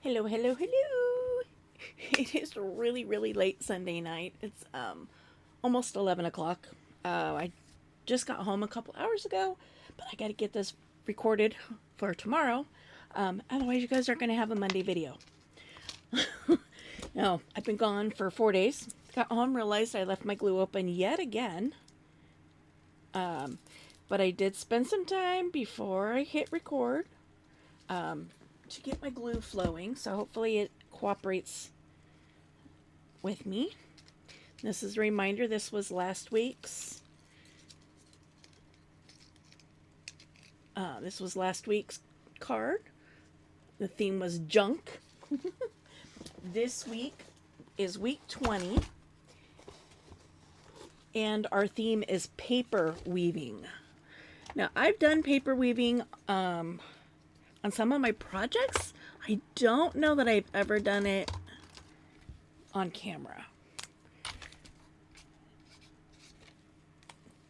Hello, hello, hello. It is really, really late Sunday night. It's almost 11 o'clock. I just got home a couple hours ago, but I got to get this recorded for tomorrow. Otherwise, you guys aren't going to have a Monday video. No, I've been gone for 4 days. Got home, realized I left my glue open yet again. But I did spend some time before I hit record to get my glue flowing, so hopefully it cooperates with me. This is a reminder, this was last week's card. The theme was junk. This week is week 20, and our theme is paper weaving. Now, I've done paper weaving on some of my projects. I don't know that I've ever done it on camera.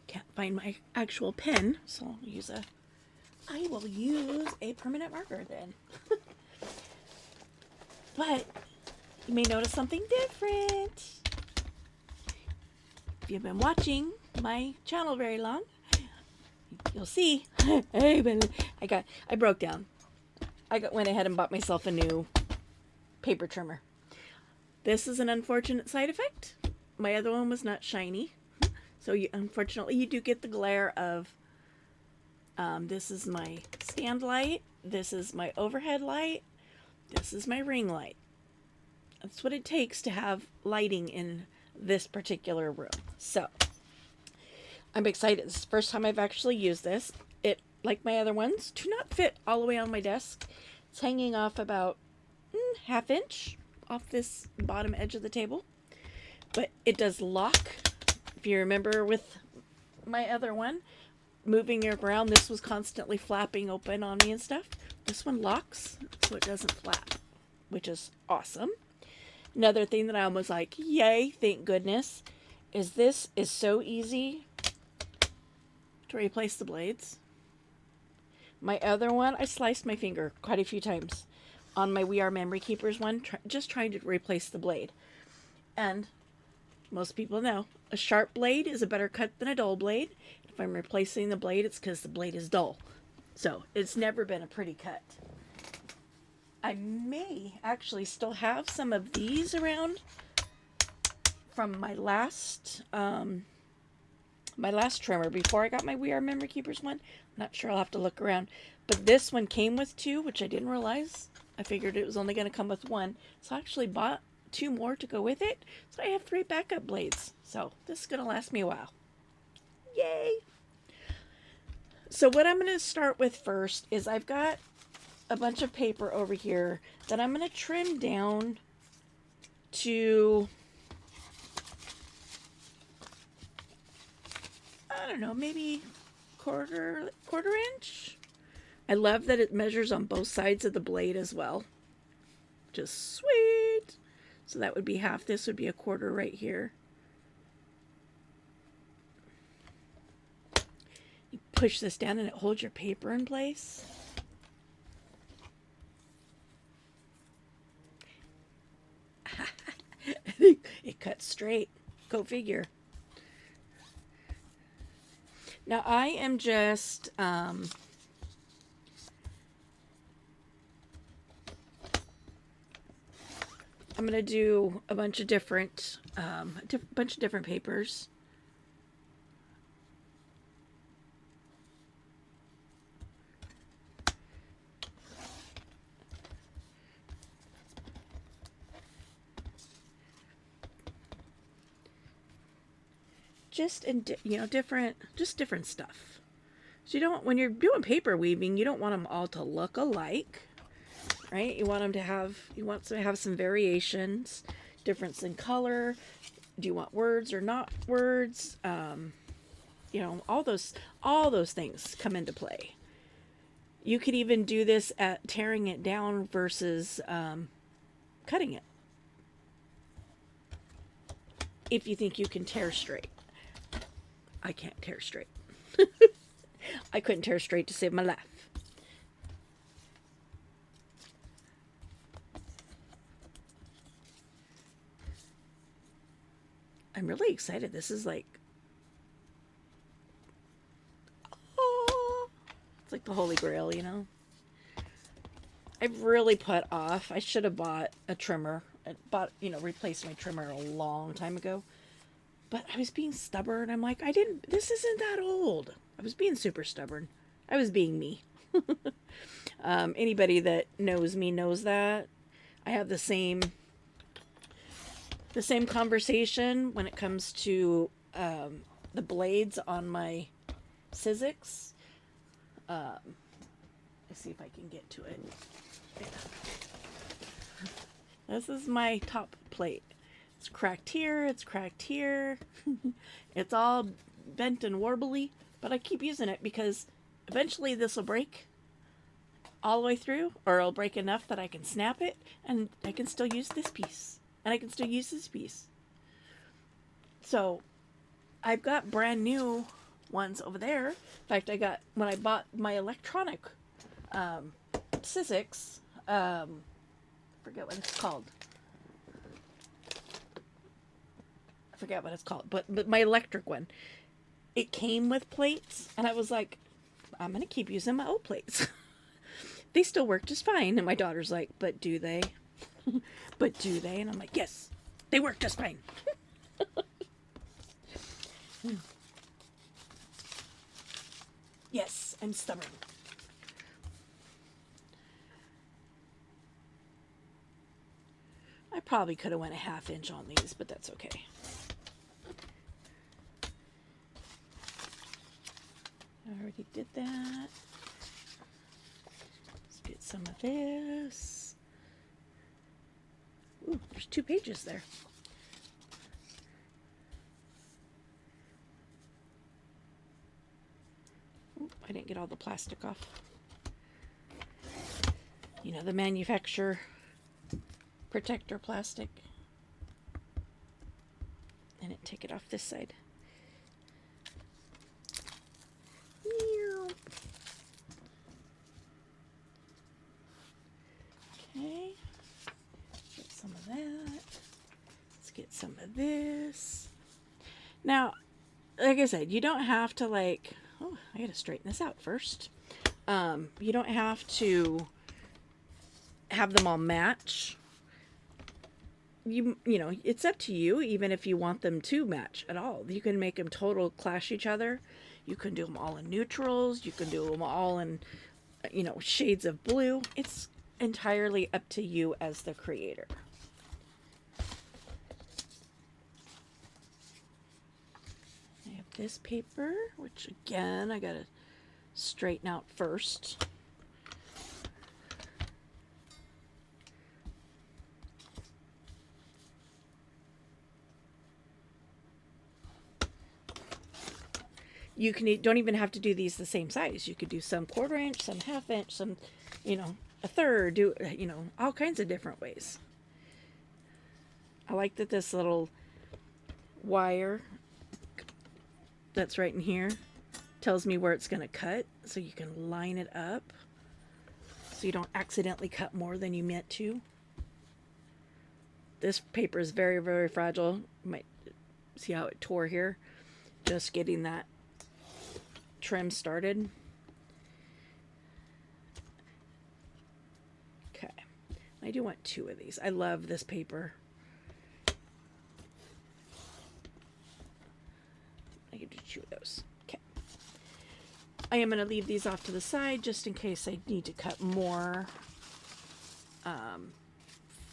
Can't find my actual pen, so I will use a permanent marker then. But you may notice something different. If you've been watching my channel very long, you'll see I broke down. Went ahead and bought myself a new paper trimmer. This is an unfortunate side effect. My other one was not shiny, so unfortunately you do get the glare of this is my stand light, this is my overhead light, this is my ring light. That's what it takes to have lighting in this particular room. So I'm excited. This is the first time I've actually used this. It, like my other ones, do not fit all the way on my desk. It's hanging off about ½ inch off this bottom edge of the table. But it does lock. If you remember with my other one, moving it around, this was constantly flapping open on me and stuff. This one locks so it doesn't flap, which is awesome. Another thing that I was like, yay, thank goodness, is this is so easy to replace the blades. My other one, I sliced my finger quite a few times on my We Are Memory Keepers one, just trying to replace the blade. And most people know a sharp blade is a better cut than a dull blade. If I'm replacing the blade, it's because the blade is dull. So it's never been a pretty cut. I may actually still have some of these around from my last trimmer before I got my We Are Memory Keepers one. I'm not sure, I'll have to look around. But this one came with two, which I didn't realize. I figured it was only going to come with one. So I actually bought 2 more to go with it. So I have 3 backup blades. So this is going to last me a while. Yay! So what I'm going to start with first is I've got a bunch of paper over here that I'm going to trim down to, I don't know, maybe quarter inch. I love that it measures on both sides of the blade as well. Just sweet. So that would be half. This would be a quarter right here. You push this down and it holds your paper in place. It cuts straight. Go figure. Now I am just I'm gonna do a bunch of different papers. Just in different stuff. So you don't, when you're doing paper weaving, you don't want them all to look alike, right? You want to have some variations, difference in color. Do you want words or not words? All those things come into play. You could even do this at tearing it down versus cutting it, if you think you can tear straight. I can't tear straight. I couldn't tear straight to save my life. I'm really excited. This is like, oh, it's like the Holy Grail, you know? I've really put off. I should have bought a trimmer. I bought, replaced my trimmer a long time ago. But I was being stubborn. I'm like, this isn't that old. I was being super stubborn. I was being me. Anybody that knows me knows that. I have the same conversation when it comes to the blades on my Sizzix. Let's see if I can get to it. Yeah. This is my top plate. It's cracked here, it's cracked here. It's all bent and warbly, but I keep using it because eventually this will break all the way through, or it'll break enough that I can snap it, and I can still use this piece. And I can still use this piece. So, I've got brand new ones over there. In fact, when I bought my electronic Sizzix, I forget what it's called. But my electric one, it came with plates, and I was like, I'm gonna keep using my old plates. They still work just fine. And my daughter's like, but do they? But do they? And I'm like, yes, they work just fine. Yes, I'm stubborn. I probably could have went a 1/2 inch on these, but that's okay. I already did that. Let's get some of this. Ooh, there's 2 pages there. Ooh, I didn't get all the plastic off. You know, the manufacturer protector plastic. And take it off this side. Okay. Get some of that. Let's get some of this. Now, like I said, you don't have to I gotta straighten this out first. You don't have to have them all match. You know, it's up to you, even if you want them to match at all. You can make them total clash each other. You can do them all in neutrals. You can do them all in, shades of blue. It's entirely up to you as the creator. I have this paper, which again, I gotta straighten out first. You don't even have to do these the same size. You could do some 1/4 inch, some 1/2 inch, some, a third, do, all kinds of different ways. I like that this little wire that's right in here tells me where it's going to cut, so you can line it up so you don't accidentally cut more than you meant to. This paper is very, very fragile. You might see how it tore here. Just getting that trim started. Okay, I do want 2 of these. I love this paper. I can do 2 of those. Okay, I am going to leave these off to the side just in case I need to cut more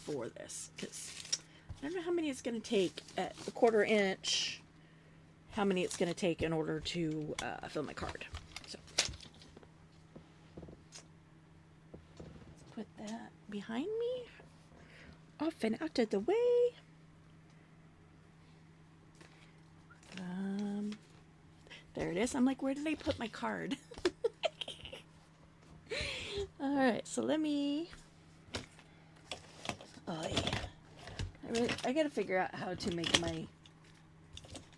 for this, because I don't know how many it's going to take at a 1/4 inch. How many it's going to take in order to fill my card. So let's put that behind me, off and out of the way. There it is. I'm like, where did I put my card? All right, so let me. Oh yeah, I got to figure out how to make my.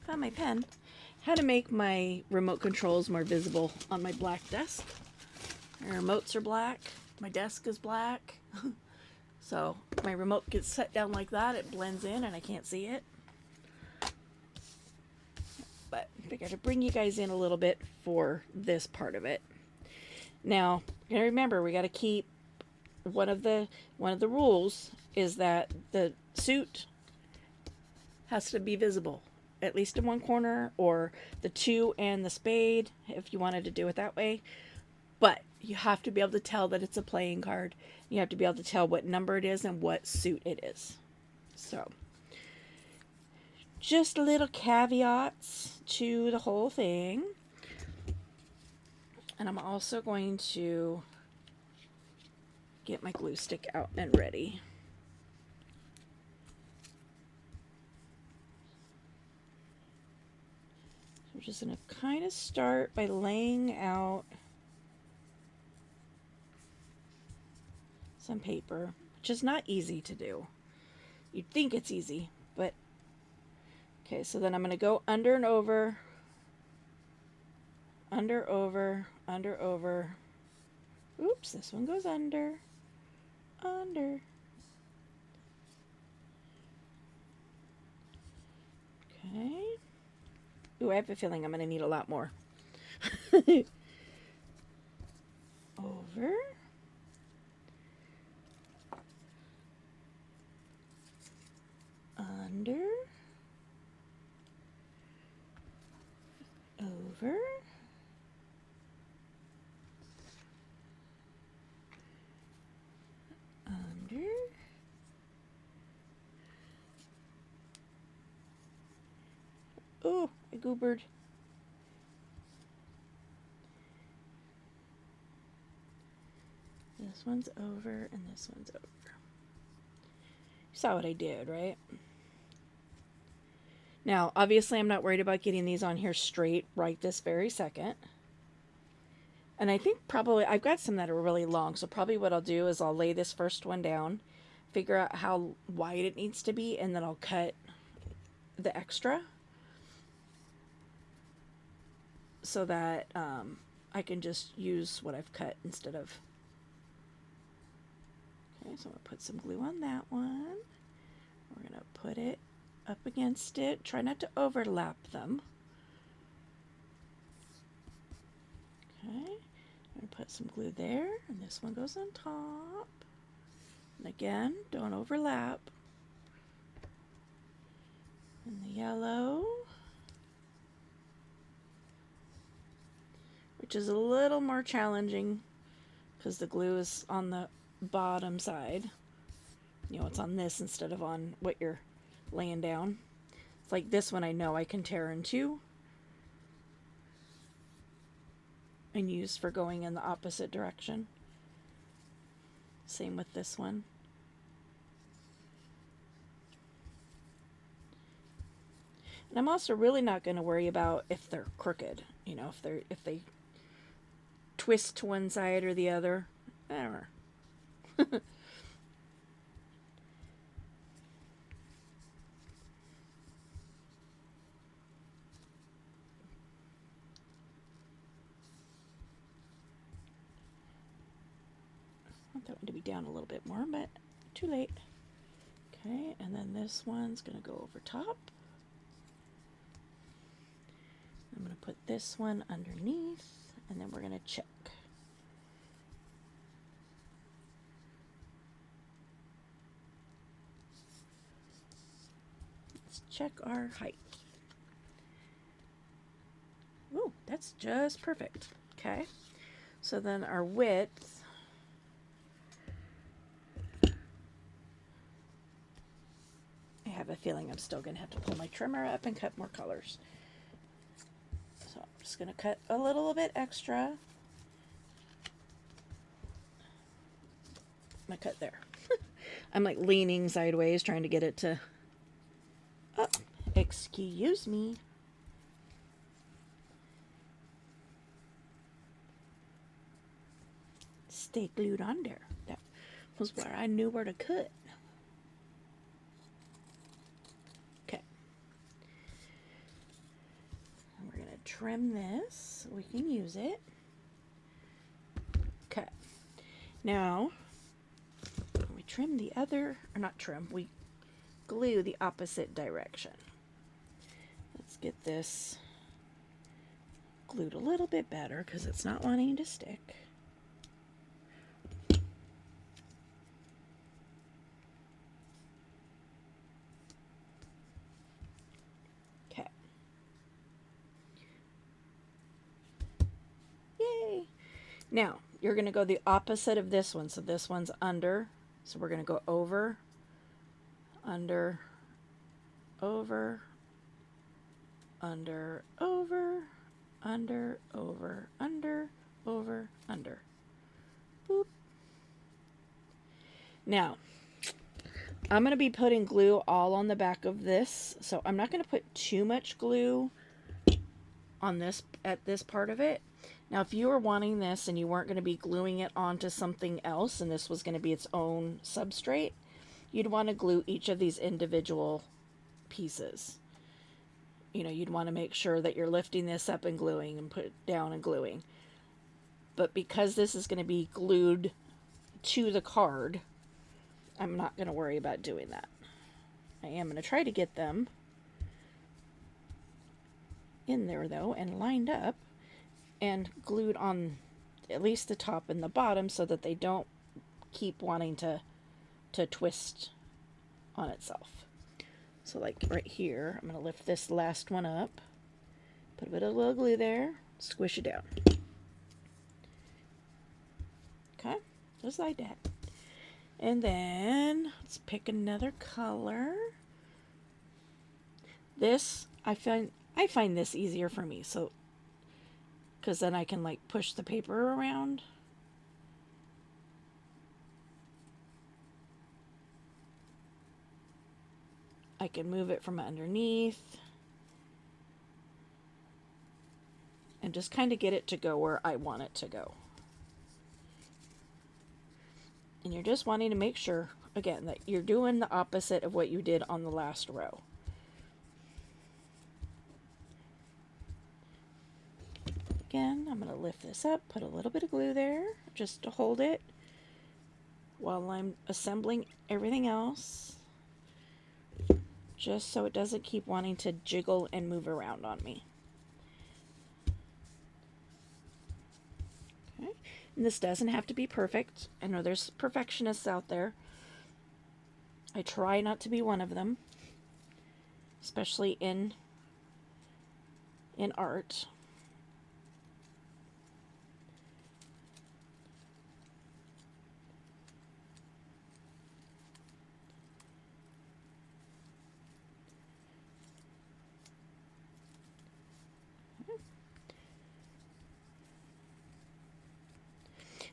Found my pen. How to make my remote controls more visible on my black desk. My remotes are black. My desk is black. So my remote gets set down like that. It blends in and I can't see it. figure to bring you guys in a little bit for this part of it. Now, remember, we got to keep one of the rules is that the suit has to be visible, at least in one corner, or the 2 and the spade, if you wanted to do it that way. But you have to be able to tell that it's a playing card. You have to be able to tell what number it is and what suit it is. So, just little caveats to the whole thing. And I'm also going to get my glue stick out and ready. We're just going to kind of start by laying out some paper, which is not easy to do. You'd think it's easy, but okay, so then I'm going to go under and over, under, over, under, over. Oops, this one goes under, under. Okay. Ooh, I have a feeling I'm going to need a lot more. Over. Under. Over. Under. Oh, I goobered. This one's over and this one's over. You saw what I did, right? Now, obviously, I'm not worried about getting these on here straight right this very second. And I think probably, I've got some that are really long, so probably what I'll do is I'll lay this first one down, figure out how wide it needs to be, and then I'll cut the extra so that I can just use what I've cut instead of... Okay, so I'm going to put some glue on that one. We're going to put it up against it. Try not to overlap them. Okay, I'm going to put some glue there, and this one goes on top. And again, don't overlap. And the yellow, which is a little more challenging because the glue is on the bottom side. You know, it's on this instead of on what you're laying down. It's like this one I know I can tear in two and use for going in the opposite direction. Same with this one. And I'm also really not going to worry about if they're crooked. You know, if they twist to one side or the other. I don't know. I want that one to be down a little bit more, but too late. Okay, and then this one's going to go over top. I'm going to put this one underneath, and then we're going to check. Let's check our height. Ooh, that's just perfect. Okay, so then our width, I have a feeling I'm still going to have to pull my trimmer up and cut more colors. So I'm just going to cut a little bit extra. I'm going to cut there. I'm like leaning sideways trying to get it to... Oh, excuse me. Stay glued on there. That was where I knew where to cut. Okay. And we're going to trim this so we can use it. Okay. Now, we trim the other, or not trim, we glue the opposite direction. Let's get this glued a little bit better because it's not wanting to stick. Okay. Yay! Now, you're going to go the opposite of this one. So this one's under. So we're going to go over, under, over, under, over, under, over, under, over, under. Boop. Now, I'm going to be putting glue all on the back of this. So I'm not going to put too much glue on this at this part of it. Now, if you were wanting this and you weren't going to be gluing it onto something else and this was going to be its own substrate, you'd want to glue each of these individual pieces. You know, you'd want to make sure that you're lifting this up and gluing and put it down and gluing. But because this is going to be glued to the card, I'm not going to worry about doing that. I am going to try to get them in there though and lined up and glued on at least the top and the bottom so that they don't keep wanting to twist on itself. So like right here, I'm going to lift this last one up, put a bit of little glue there, squish it down. Okay, just like that. And then let's pick another color. This, I find this easier for me, so because then I can like push the paper around. I can move it from underneath and just kind of get it to go where I want it to go. And you're just wanting to make sure, again, that you're doing the opposite of what you did on the last row. Again, I'm going to lift this up, put a little bit of glue there just to hold it while I'm assembling everything else, just so it doesn't keep wanting to jiggle and move around on me. Okay. And this doesn't have to be perfect. I know there's perfectionists out there. I try not to be one of them, especially in art.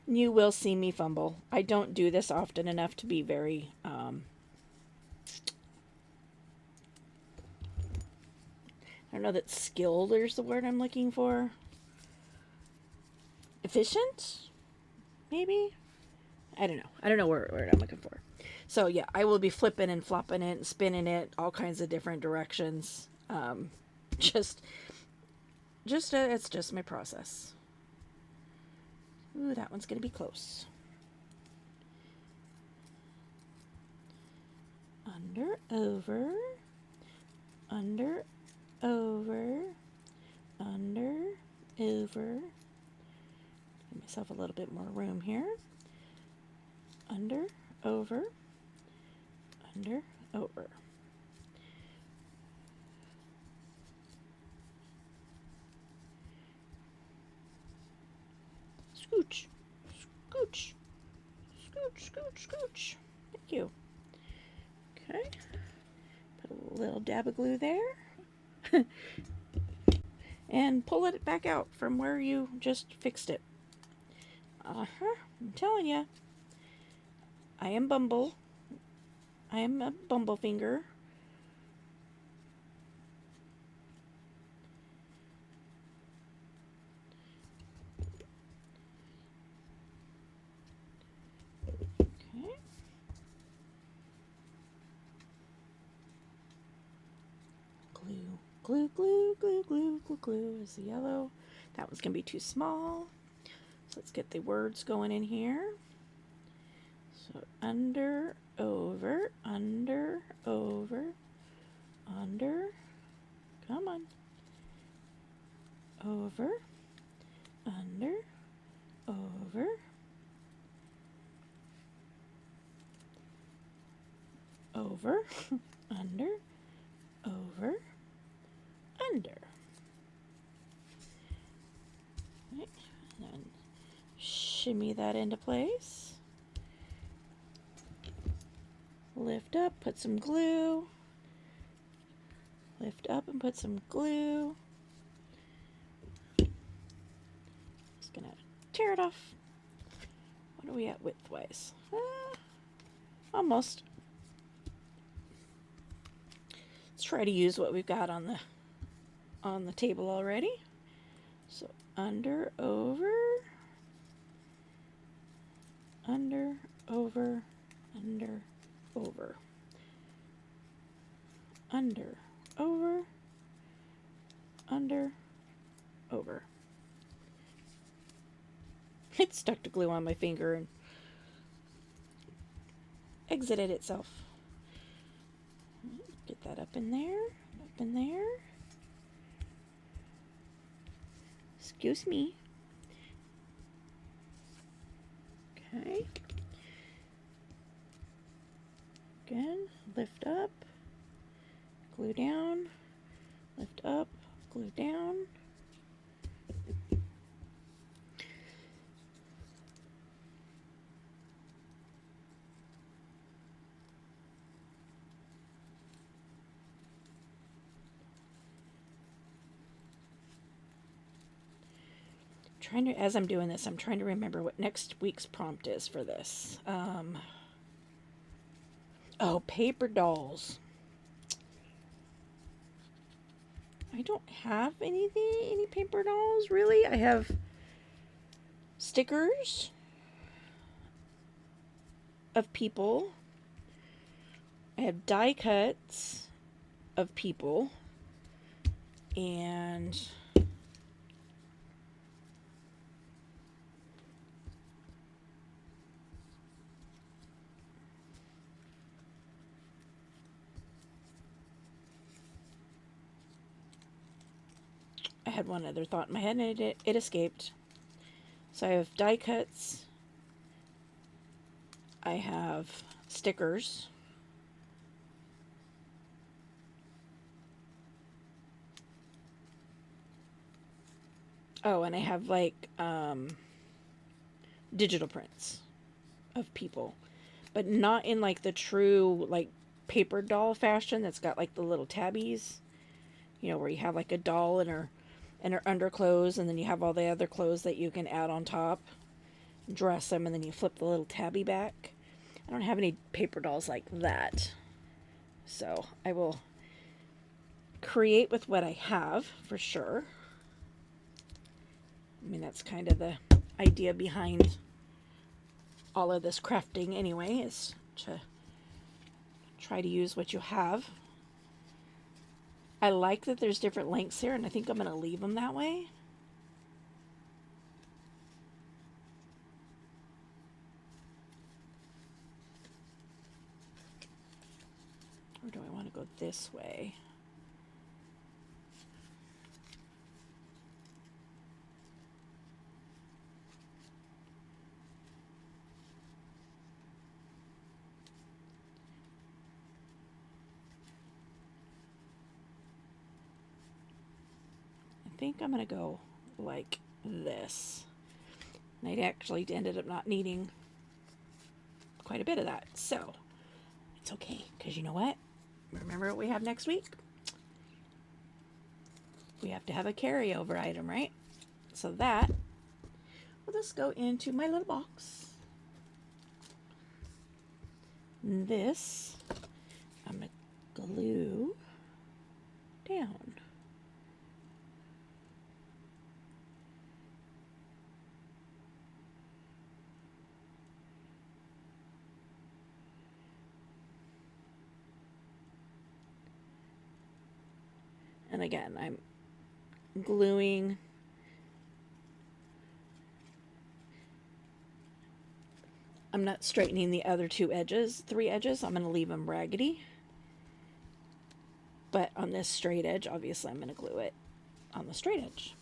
You will see me fumble. I don't do this often enough to be very I don't know that skilled is the word I'm looking for. Efficient? Maybe? I don't know. I don't know what word I'm looking for. So yeah, I will be flipping and flopping it and spinning it all kinds of different directions. It's just my process. Ooh, that one's going to be close. Under, over, under, over, under, over. Give myself a little bit more room here. Under, over, under, over. Scooch, scooch, scooch, scooch, scooch. Thank you. Okay. Put a little dab of glue there. And pull it back out from where you just fixed it. I'm telling you. I am Bumble. I am a Bumblefinger. Okay. Glue, glue, glue, glue, glue, glue, glue is the yellow. That one's going to be too small. So let's get the words going in here. So under, over, under, over, under, come on, over, under, over, over, under, over, under. Right. And then shimmy that into place. Lift up, put some glue. Lift up and put some glue. Just gonna tear it off. What are we at width-wise? Almost. Let's try to use what we've got on the table already. So under, over, under, over, under, over, under, over, under, over. It stuck to glue on my finger and exited itself. Get that up in there, up in there. Excuse me. Okay. Again, lift up, glue down, lift up, glue down. As I'm doing this, I'm trying to remember what next week's prompt is for this. Oh, paper dolls. I don't have any paper dolls, really. I have stickers of people. I have die cuts of people. And I had one other thought in my head and it escaped. So I have die cuts. I have stickers. Oh, and I have like digital prints of people, but not in like the true like paper doll fashion that's got like the little tabbies, you know, where you have like a doll and her underclothes, and then you have all the other clothes that you can add on top, dress them, and then you flip the little tabby back. I don't have any paper dolls like that, so I will create with what I have for sure. I mean, that's kind of the idea behind all of this crafting anyway, is to try to use what you have. I like that there's different lengths here, and I think I'm going to leave them that way. Or do I want to go this way? I think I'm going to go like this. And I actually ended up not needing quite a bit of that. So it's okay, because you know what? Remember what we have next week? We have to have a carryover item, right? So that will just go into my little box. And this I'm going to glue down. And again, I'm gluing I'm not straightening the other three edges. I'm going to leave them raggedy. But on this straight edge, obviously I'm going to glue it on the straight edge.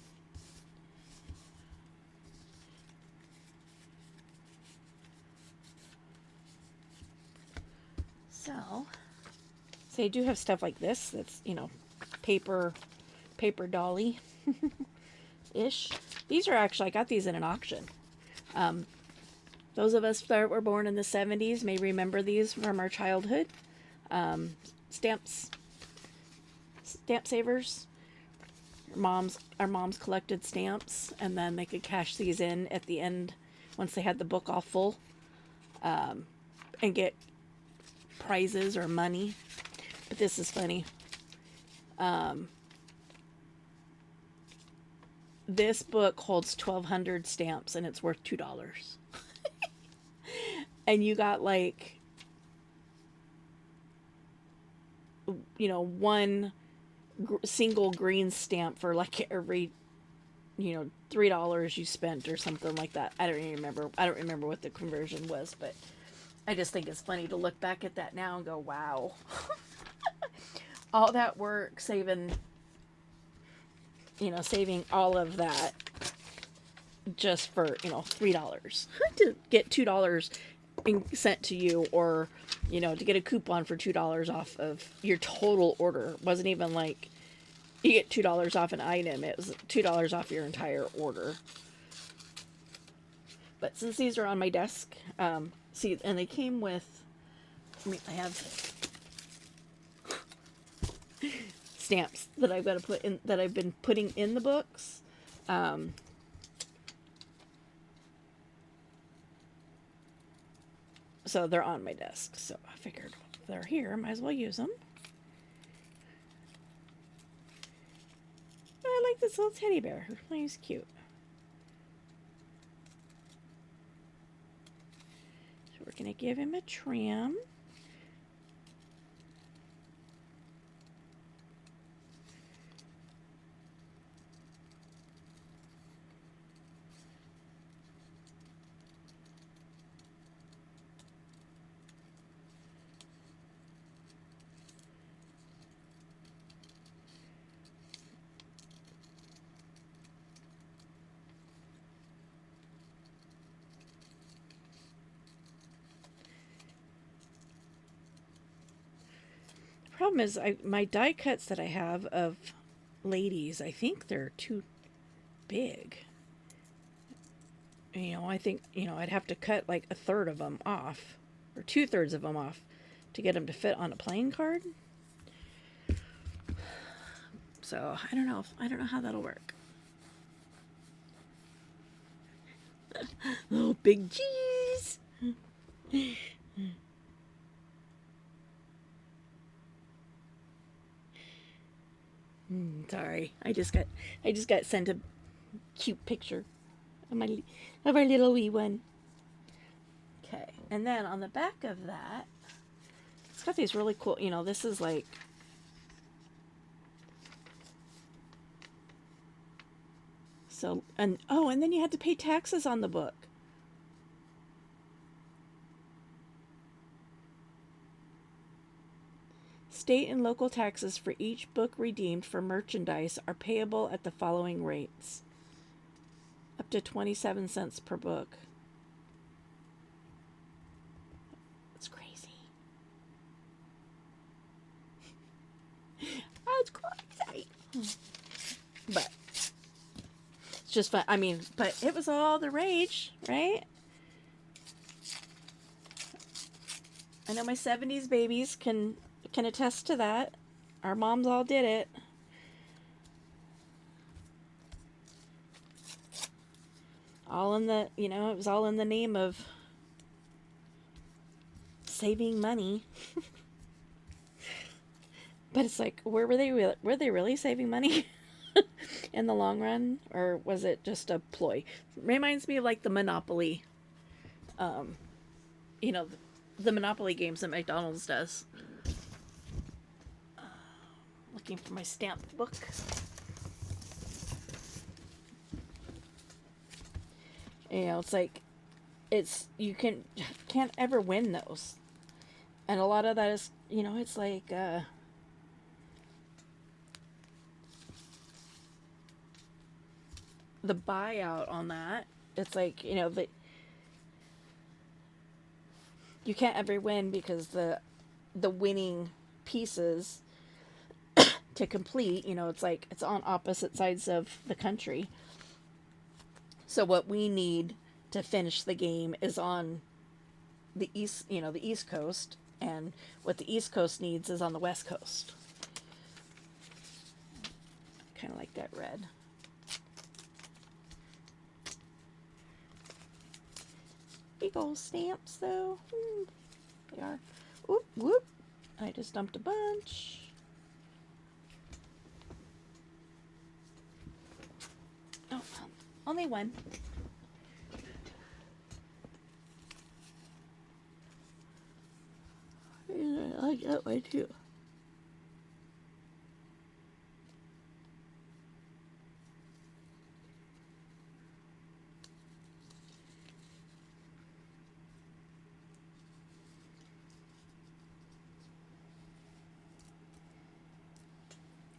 So they do have stuff like this that's, paper dolly ish. These are actually, I got these in an auction. Those of us that were born in the 70s may remember these from our childhood. Stamp savers. Our moms collected stamps, and then they could cash these in at the end once they had the book all full, and get prizes or money. But this is funny. This book holds 1,200 stamps, and it's worth $2. And you got like, one single green stamp for like every, $3 you spent or something like that. I don't remember what the conversion was, but I just think it's funny to look back at that now and go, wow. All that work saving all of that just for, $3 to get $2 sent to you, or, to get a coupon for $2 off of your total order. It wasn't even like you get $2 off an item. It was $2 off your entire order. But since these are on my desk, and they came with, I have stamps that I've got to put in, that I've been putting in the books. So they're on my desk. So I figured if they're here, might as well use them. I like this little teddy bear. He's cute. So we're going to give him a trim. Problem is, my die cuts that I have of ladies, I think they're too big. I think, I'd have to cut like a third of them off, or 2/3 of them off, to get them to fit on a playing card. So I don't know how that'll work. Oh, big cheese. Sorry, I just got sent a cute picture of our little wee one. Okay, and then on the back of that, it's got these really cool. This is like, so, and then you had to pay taxes on the book. State and local taxes for each book redeemed for merchandise are payable at the following rates. Up to 27 cents per book. That's crazy. That's crazy. But it's just fun. But it was all the rage, right? I know my 70s babies can attest to that. Our moms all did it. All in the, it was all in the name of saving money. But it's like, were they really saving money in the long run, or was it just a ploy? Reminds me of like the Monopoly, the Monopoly games that McDonald's does. Looking for my stamp book. It's like, you can't ever win those, and a lot of that is, it's like, the buyout on that. It's like, you can't ever win because the the winning pieces to complete. You know, it's like it's on opposite sides of the country. So what we need to finish the game is on the east, you know, the East Coast, and what the East Coast needs is on the West Coast. Kind of like that red. Big old stamps, though. They are. Oop, whoop. I just dumped a bunch. Oh, only one. I like that one too.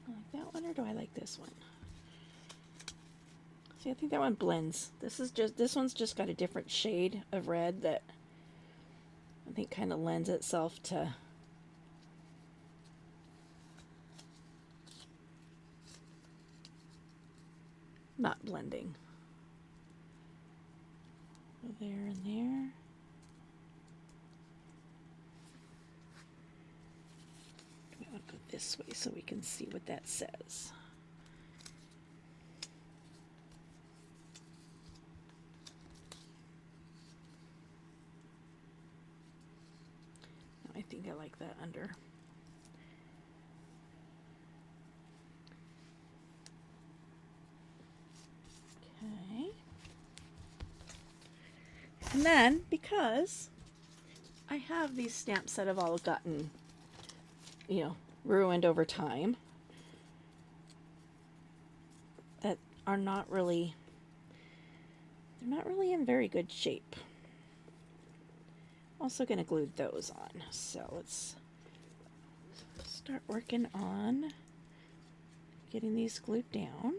I like that one, or do I like this one? See, I think that one blends. This one's just got a different shade of red that I think kind of lends itself to not blending. There and there. We want to go this way so we can see what that says. I think I like that under. Okay. And then, because I have these stamps that have all gotten, you know, ruined over time, that are not really, they're not really in very good shape. Also going to glue those on. So let's start working on getting these glued down.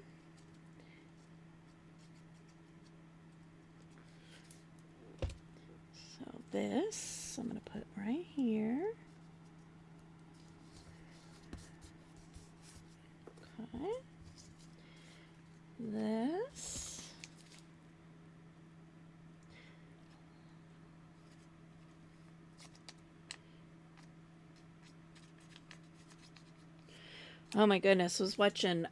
So this I'm going to put right here. Okay. This. Oh my goodness, was watching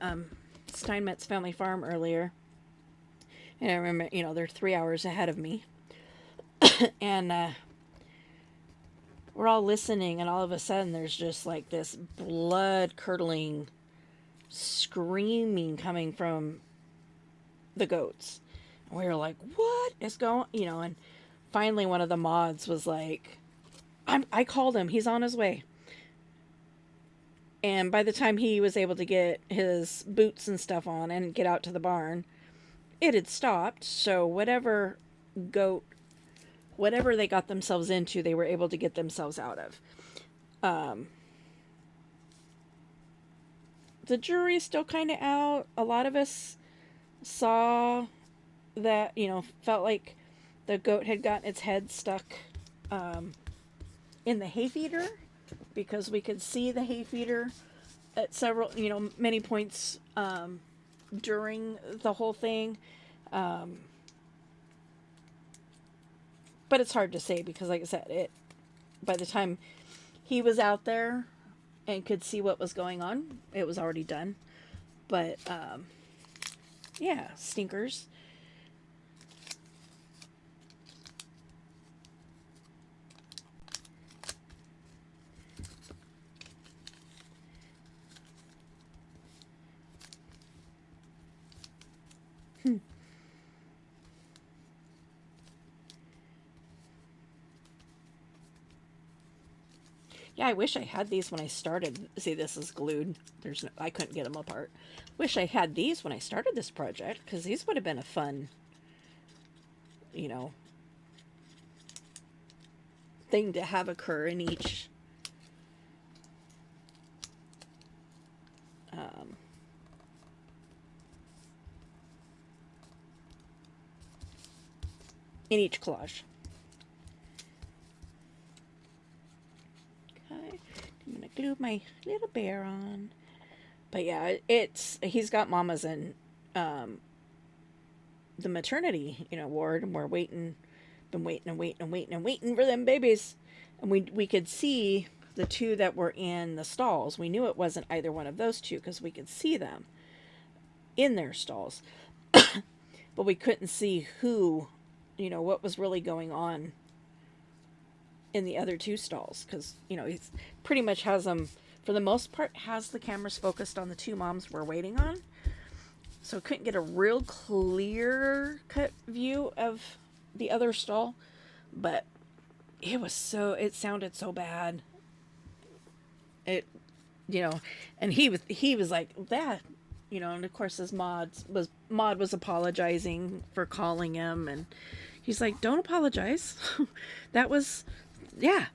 Steinmetz Family Farm earlier. And I remember, you know, they're 3 hours ahead of me. And we're all listening, and all of a sudden there's just like this blood curdling screaming coming from the goats. And we were like, what is going, you know, and finally one of the mods was like, I called him, he's on his way. And by the time he was able to get his boots and stuff on and get out to the barn, it had stopped. So whatever they got themselves into, they were able to get themselves out of. The jury's still kind of out. A lot of us saw that, you know, felt like the goat had gotten its head stuck in the hay feeder, because we could see the hay feeder at several, you know, many points during the whole thing. But it's hard to say because, like I said, by the time he was out there and could see what was going on, it was already done. But yeah, stinkers. Yeah, I wish I had these when I started. See, this is glued. I couldn't get them apart. Wish I had these when I started this project, because these would have been a fun, you know, thing to have occur in each collage. Okay. glue my little bear on. But yeah, he's got mamas in the maternity, ward, and we're been waiting for them babies. And we could see the two that were in the stalls. We knew it wasn't either one of those two because we could see them in their stalls. But we couldn't see who, what was really going on in the other two stalls because, he pretty much has them, for the most part, has the cameras focused on the two moms we're waiting on. So couldn't get a real clear cut view of the other stall, but it sounded so bad. It, and he was like that, and of course his Maud was apologizing for calling him, and he's like, don't apologize. That was, yeah,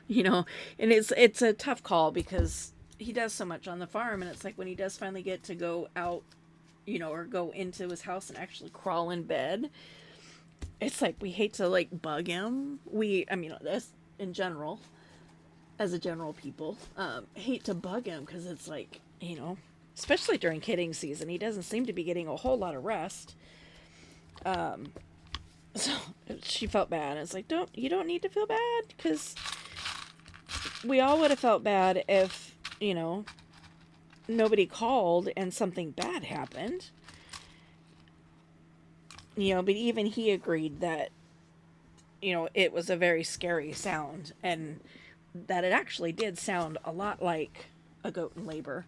and it's a tough call because he does so much on the farm, and it's like when he does finally get to go out, or go into his house and actually crawl in bed, it's like we hate to like bug him. That's in general, as a general people, hate to bug him because it's like, especially during kidding season, he doesn't seem to be getting a whole lot of rest. So she felt bad. It's like, you don't need to feel bad, because we all would have felt bad if, nobody called and something bad happened. But even he agreed that, it was a very scary sound, and that it actually did sound a lot like a goat in labor.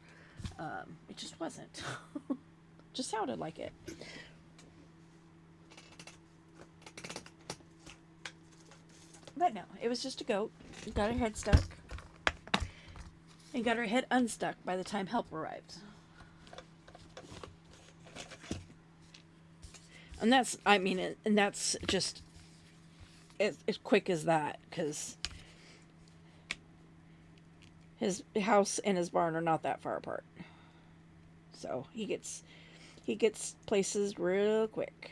It just wasn't. Just sounded like it. But no, it was just a goat. Got her head stuck. And got her head unstuck by the time help arrived. And that's just as quick as that, because his house and his barn are not that far apart. So he gets places real quick.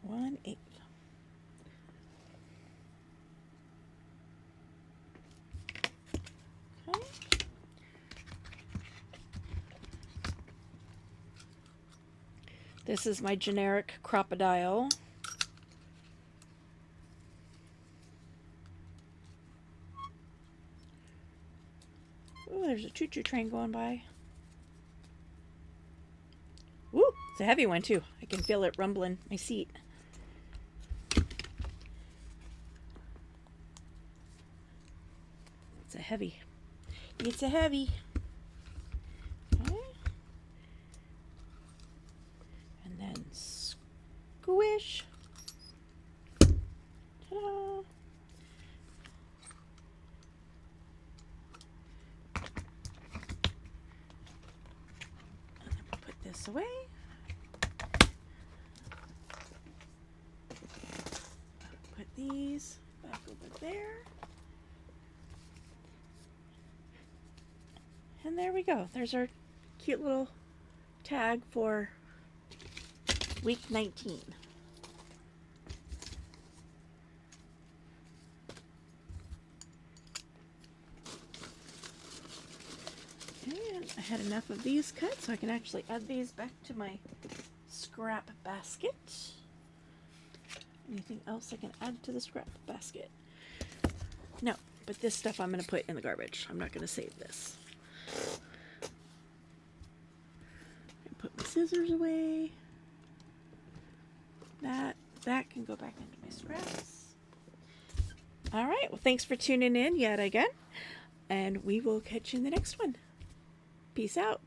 One-eighth. Okay. This is my generic crocodile. Ooh, there's a choo-choo train going by. Ooh, it's a heavy one too. I can feel it rumbling my seat. It's a heavy. Okay. And then squish. Ta-da. Put this away. Put these back over there. And there we go. There's our cute little tag for week 19. And I had enough of these cut, so I can actually add these back to my scrap basket. Anything else I can add to the scrap basket? No, but this stuff I'm going to put in the garbage. I'm not going to save this. Put my scissors away. That can go back into my scraps. All right. Well, thanks for tuning in yet again. And we will catch you in the next one. Peace out.